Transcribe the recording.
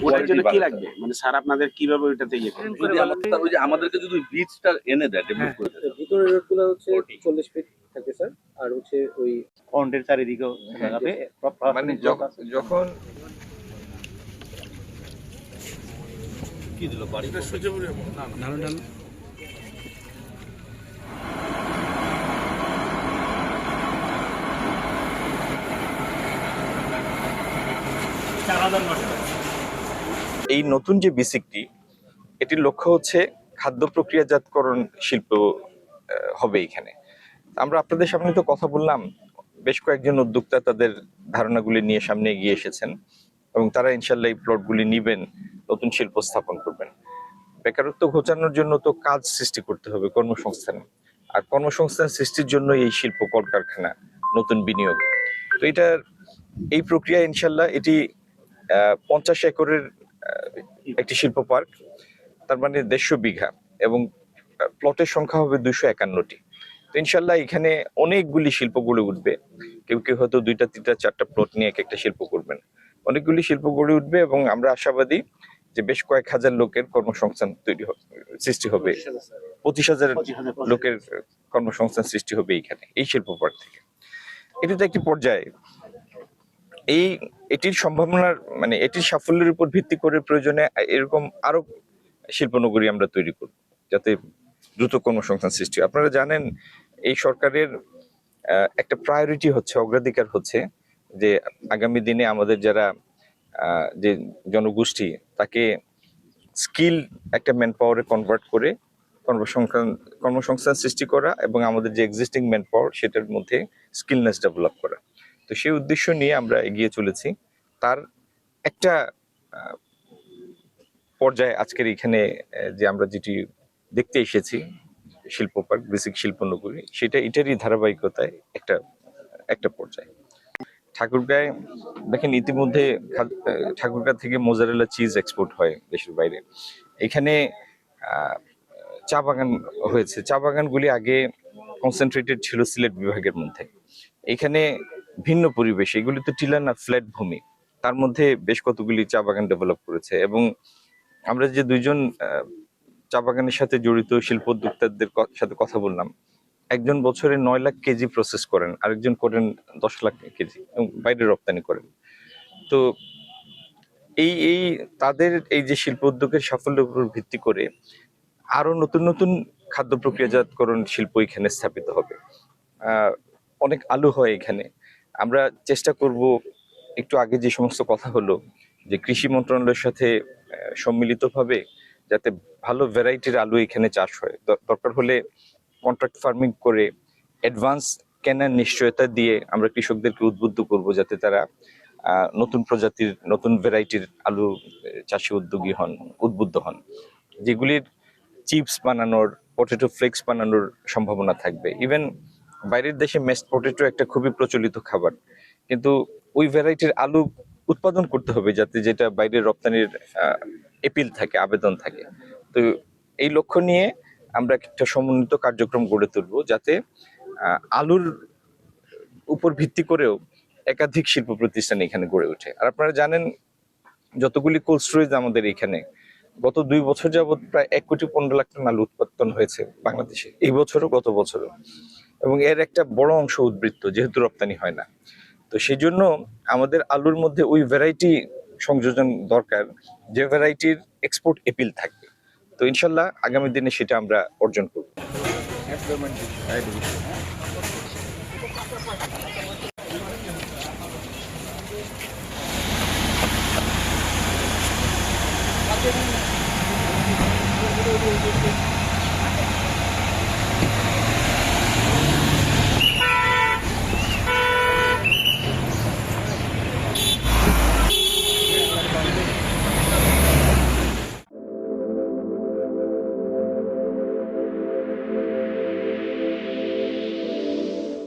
ওটার জন্য কি লাগবে মানে স্যার আপনাদের কিভাবে ওইটাতে ইয়ে করবেন? ওই যে আমাদেরকে যদি বীজটা এনে দেয় ডেভেলপ করে দেয়। ভিতরের রোডগুলো হচ্ছে 40 ফিট থাকে স্যার, আর হচ্ছে ওই ফ্রন্টের চারিদিকেও লাগাবে। মানে যখন কি দিল বাড়িটা সূর্যপুরে না না এই নতুন যে বিসিকটি, এটির লক্ষ্য হচ্ছে খাদ্য প্রক্রিয়াজাতকরণ শিল্প হবে এখানে। আমরা আপনাদের সামনে তো কথা বললাম, বেশ কয়েকজন উদ্যোক্তা তাদের ধারণাগুলি নিয়ে সামনে এগিয়ে এসেছেন এবং তারা ইনশাল্লাহ এই প্লটগুলি নিবেন, নতুন শিল্প স্থাপন করবেন। বেকারত্ব ঘোচানোর জন্য তো কাজ সৃষ্টি করতে হবে, কর্মসংস্থান, আর কর্মসংস্থান সৃষ্টির জন্য এই শিল্প কলকারখানা, নতুন বিনিয়োগ। তো এই প্রক্রিয়া ইনশাল্লাহ এটি 50 একরের একটি শিল্প পার্ক, তার মানে 150 বিঘা, এবং প্লটের সংখ্যা হবে 251টি। তো ইনশাল্লাহ এখানে অনেকগুলি শিল্প গড়ে উঠবে। কেউ কেউ হয়তো 2টা 3টা 4টা প্লট নিয়ে একটা শিল্প করবেন, অনেকগুলি শিল্প গড়ে উঠবে এবং আমরা আশাবাদী যে বেশ কয়েক হাজার লোকের কর্মসংস্থান সৃষ্টি হবে। 25,000 লোকের কর্মসংস্থান সৃষ্টি হবে এইখানে, এই শিল্প পার্ক থেকে। এটা তো একটি পর্যায়ে। এটির সম্ভাবনার মানে এটির সাফল্যের উপর ভিত্তি করে প্রয়োজনে এরকম আরো শিল্পনগরী আমরা তৈরি করব, যাতে দ্রুত কর্মসংস্থান সৃষ্টি হয়। আপনারা জানেন এই সরকারের একটা প্রায়োরিটি হচ্ছে, অগ্রাধিকার হচ্ছে যে আগামী দিনে আমাদের যারা যে জনগোষ্ঠী, তাকে স্কিল একটা ম্যান পাওয়ারে কনভার্ট করে কর্মসংস্থান সৃষ্টি করা এবং আমাদের যে এক্সিস্টিং ম্যান পাওয়ার সেটার মধ্যে স্কিলনেস ডেভেলপ করা। তো সেই উদ্দেশ্য নিয়ে আমরা এগিয়ে চলেছি। তার একটা পর্যায়ে আজকের এখানে যে আমরা যেটি দেখতে এসেছি শিল্প পার্ক, বেসিক শিল্পনগরী, সেটা এটারই ধারাবাহিকতায় একটা পর্যায়ে। ঠাকুরগাঁয় দেখেন ইতিমধ্যে ঠাকুরগাঁ থেকে মোজারেলা চিজ এক্সপোর্ট হয় দেশের বাইরে। এখানে চা বাগান হয়েছে। চা বাগানগুলি আগে কনসেন্ট্রেটেড ছিল সিলেট বিভাগের মধ্যে। এখানে ভিন্ন পরিবেশ, এগুলি তো টিলা না, ফ্ল্যাট ভূমি, তার মধ্যে বেশ কতগুলি চা বাগান ডেভেলপ করেছে। এবং আমরা যে দুইজন চা বাগানের সাথে জড়িত শিল্প উদ্যোক্তাদের সাথে কথা বললাম, একজন বছরে 9 লাখ কেজি প্রসেস করেন, আরেকজন করেন 10 লাখ কেজি এবং বাইরে রপ্তানি করেন। তো এই তাদের এই যে শিল্প উদ্যোগের সাফল্যের উপর ভিত্তি করে আরো নতুন নতুন খাদ্য প্রক্রিয়াজাতকরণ শিল্প এখানে স্থাপিত হবে। অনেক আলু হয় এখানে। আমরা চেষ্টা করব, একটু আগে যে সমস্ত কথা হলো, যে কৃষি মন্ত্রণালয়ের সাথে সম্মিলিতভাবে যাতে ভালো ভ্যারাইটির আলু এখানে চাষ হয়, দরকার হলে কন্ট্রাক্ট ফার্মিং করে অ্যাডভান্স কেনার নিশ্চয়তা দিয়ে আমরা কৃষকদেরকে উদ্বুদ্ধ করব, যাতে তারা নতুন প্রজাতির, নতুন ভ্যারাইটির আলু চাষে উদ্বুদ্ধ হন, যেগুলির চিপস বানানোর, পটেটো ফ্লেক্স বানানোর সম্ভাবনা থাকবে। ইভেন বাইরের দেশে মেসড পটেটো একটা খুবই প্রচলিত খাবার, কিন্তু ওই ভ্যারাইটির আলু উৎপাদন করতে হবে যাতে যেটা বাইরের রপ্তানির এপিল থাকে, আবেদন থাকে। তো এই লক্ষ্য নিয়ে আমরা একটা সমন্বিত কার্যক্রম গড়ে তুলবো, যাতে আলুর উপর ভিত্তি করেও একাধিক শিল্প প্রতিষ্ঠান এখানে গড়ে ওঠে। আর আপনারা জানেন যতগুলি কোল্ড স্টোরেজ আমাদের এখানে, গত 2 বছর যাবৎ প্রায় 1,15,00,000 টন আলু উৎপাদন হয়েছে বাংলাদেশে, এই বছরও গত বছরও, এবং এর একটা বড় অংশ উদ্বৃত্ত, যেহেতু রপ্তানি হয় না। তো সেই জন্য আমাদের আলুর মধ্যে ওই ভ্যারাইটি সংযোজন দরকার যে ভ্যারাইটির এক্সপোর্ট এপিল থাকবে। তো ইনশাল্লাহ আগামী দিনে সেটা আমরা অর্জন করব। Thank you.